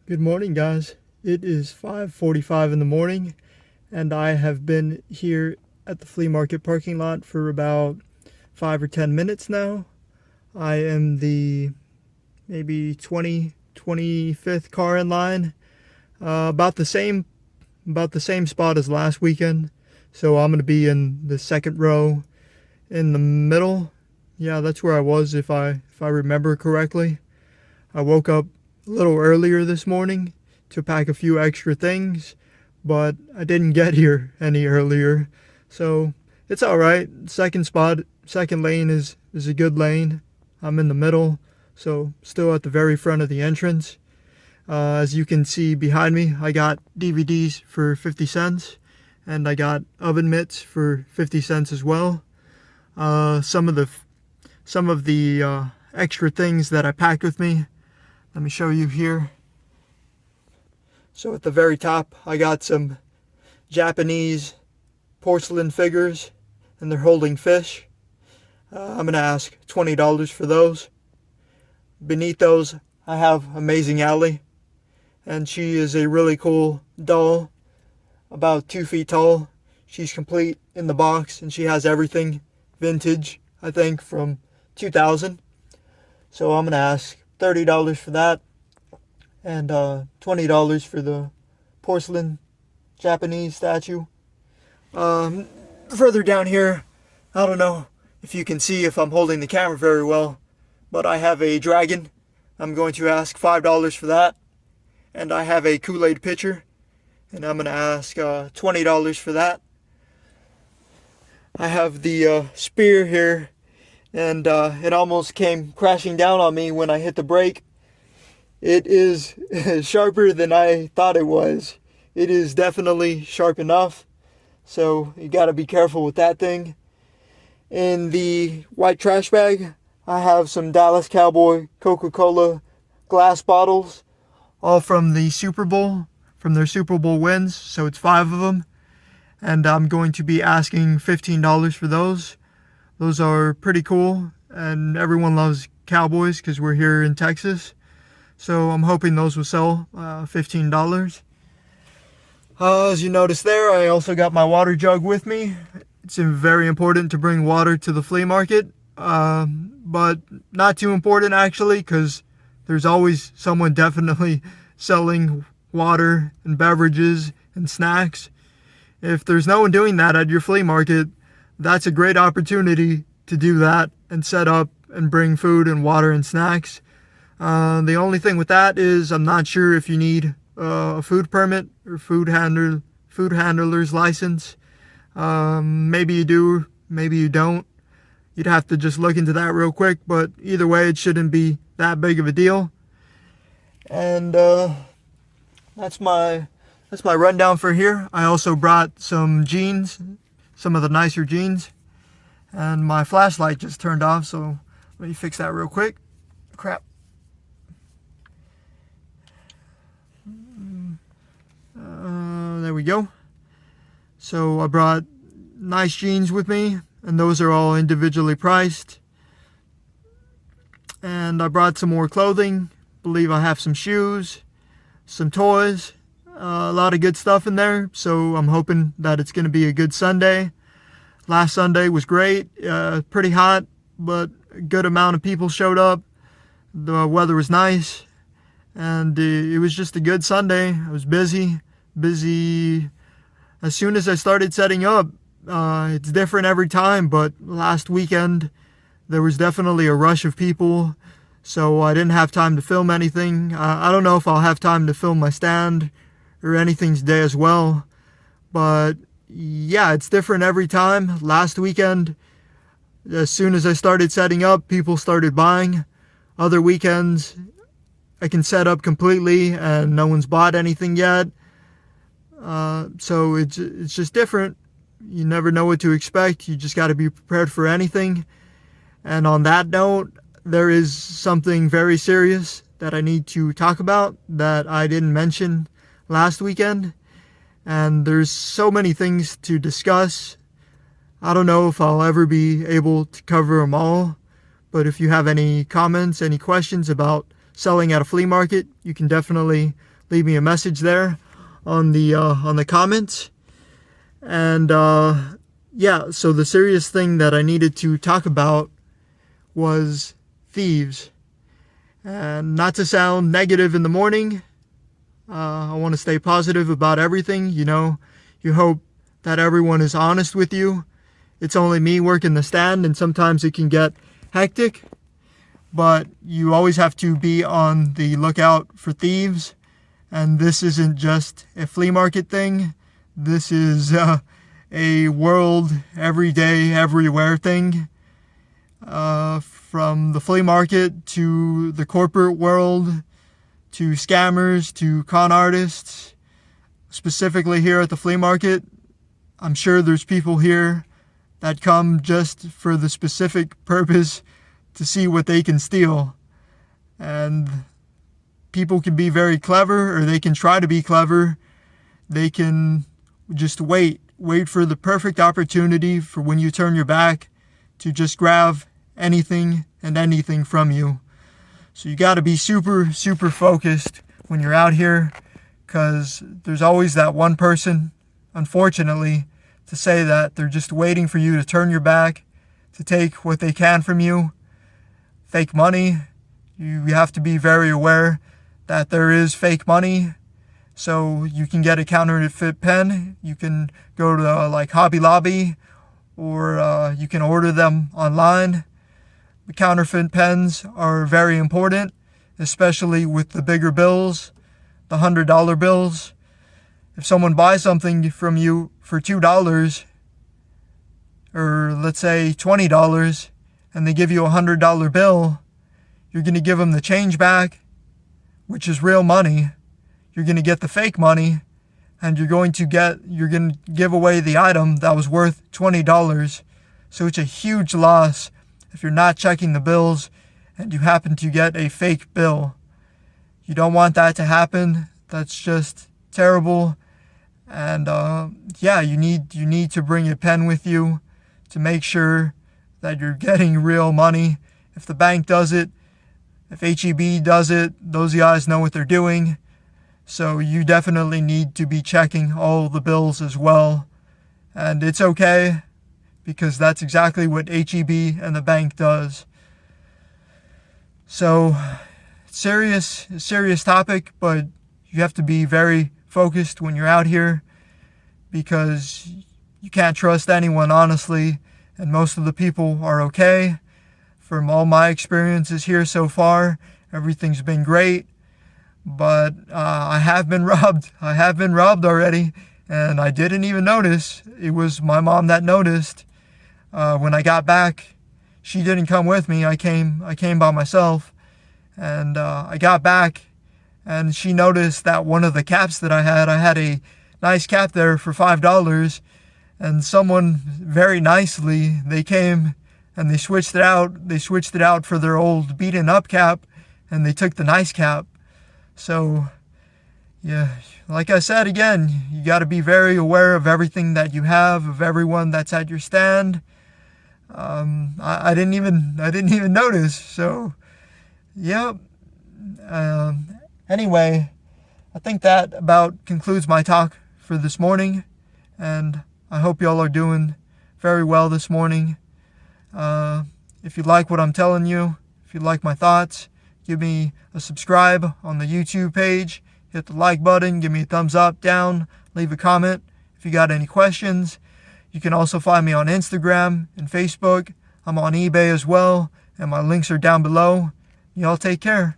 Good morning, guys. It is 5:45 in the morning, and I have been here at the flea market parking lot for about 5 or 10 minutes now. I am the maybe 25th car in line, about the same spot as last weekend. So I'm gonna be in the second row in the middle. Yeah, that's where I was if I remember correctly. I woke up a little earlier this morning to pack a few extra things, but I didn't get here any earlier, so it's all right. Second lane is a good lane. I'm in the middle, so still at the very front of the entrance. As you can see behind me, I got DVDs for 50 cents, and I got oven mitts for 50 cents as well. Some of the extra things that I packed with me, let me show you here. So at the very top, I got some Japanese porcelain figures, and they're holding fish. I'm going to ask $20 for those. Beneath those, I have Amazing Allie, and she is a really cool doll, about 2 feet tall. She's complete in the box, and she has everything vintage, I think, from 2000. So I'm going to ask $30 for that, and $20 for the porcelain Japanese statue. Further down here, I don't know if you can see if I'm holding the camera very well, but I have a dragon. I'm going to ask $5 for that. And I have a Kool-Aid pitcher, and I'm going to ask $20 for that. I have the spear here, and it almost came crashing down on me when I hit the brake. It is sharper than I thought it was. It is definitely sharp enough, so you got to be careful with that thing. In the white trash bag, I have some Dallas Cowboy Coca-Cola glass bottles, all from the Super Bowl, from their Super Bowl wins, so it's 5 of them. And I'm going to be asking $15 for those. Those are pretty cool, and everyone loves Cowboys because we're here in Texas. So I'm hoping those will sell $15. As you notice there, I also got my water jug with me. It's very important to bring water to the flea market, but not too important actually, because there's always someone definitely selling water and beverages and snacks. If there's no one doing that at your flea market, that's a great opportunity to do that and set up and bring food and water and snacks. The only thing with that is I'm not sure if you need a food permit or food handler's license. Maybe you do, maybe you don't. You'd have to just look into that real quick, but either way, it shouldn't be that big of a deal. And that's my rundown for here. I also brought some jeans, some of the nicer jeans, and my flashlight just turned off, so let me fix that real quick. Crap. There we go. So I brought nice jeans with me, and those are all individually priced. And I brought some more clothing. Believe I have some shoes, some toys, a lot of good stuff in there. So I'm hoping that it's going to be a good Sunday. Last Sunday was great, pretty hot, but a good amount of people showed up. The weather was nice, and it was just a good Sunday. I was busy. As soon as I started setting up, it's different every time, but last weekend there was definitely a rush of people, so I didn't have time to film anything. I don't know if I'll have time to film my stand or anything today as well, but yeah, it's different every time. Last weekend, as soon as I started setting up, people started buying. Other weekends, I can set up completely and no one's bought anything yet. So it's just different. You never know what to expect. You just got to be prepared for anything. And on that note, there is something very serious that I need to talk about that I didn't mention last weekend. And there's so many things to discuss. I don't know if I'll ever be able to cover them all. But if you have any comments, any questions about selling at a flea market, you can definitely leave me a message there on the comments. And yeah, so the serious thing that I needed to talk about was thieves. And not to sound negative in the morning, I want to stay positive about everything. You know, you hope that everyone is honest with you. It's only me working the stand, and sometimes it can get hectic. But you always have to be on the lookout for thieves. And this isn't just a flea market thing. This is a world, everyday, everywhere thing. From the flea market to the corporate world, to scammers, to con artists. Specifically here at the flea market, I'm sure there's people here that come just for the specific purpose to see what they can steal. And people can be very clever, or they can try to be clever. They can just wait for the perfect opportunity for when you turn your back to just grab anything and anything from you. So you got to be super focused when you're out here, because there's always that one person, unfortunately, to say that they're just waiting for you to turn your back to take what they can from you. Fake money. You have to be very aware that there is fake money. So you can get a counterfeit pen. You can go to like Hobby Lobby, or you can order them online. The counterfeit pens are very important, especially with the bigger bills, the $100 bills. If someone buys something from you for $2, or let's say $20, and they give you a $100 bill, you're going to give them the change back, which is real money. You're going to get the fake money, and you're going to give away the item that was worth $20. So it's a huge loss if you're not checking the bills and you happen to get a fake bill. You don't want that to happen. That's just terrible. And yeah, you need to bring a pen with you to make sure that you're getting real money. If the bank does it, if HEB does it, those guys know what they're doing. So you definitely need to be checking all the bills as well. And it's okay, because that's exactly what HEB and the bank does. So, serious topic, but you have to be very focused when you're out here, because you can't trust anyone, honestly, and most of the people are okay. From all my experiences here so far, everything's been great, but I have been robbed. I have been robbed already, and I didn't even notice. It was my mom that noticed. When I got back, she didn't come with me. I came by myself, and I got back, and she noticed that one of the caps that I had a nice cap there for $5, and someone very nicely, they came and they switched it out. They switched it out for their old beaten up cap, and they took the nice cap. So yeah, like I said again, you got to be very aware of everything that you have, of everyone that's at your stand. I didn't even notice. So, yep. Anyway, I think that about concludes my talk for this morning, and I hope y'all are doing very well this morning. If you like what I'm telling you, if you like my thoughts, give me a subscribe on the YouTube page, hit the like button, give me a thumbs up, down, leave a comment if you got any questions. You can also find me on Instagram and Facebook. I'm on eBay as well, and my links are down below. Y'all take care.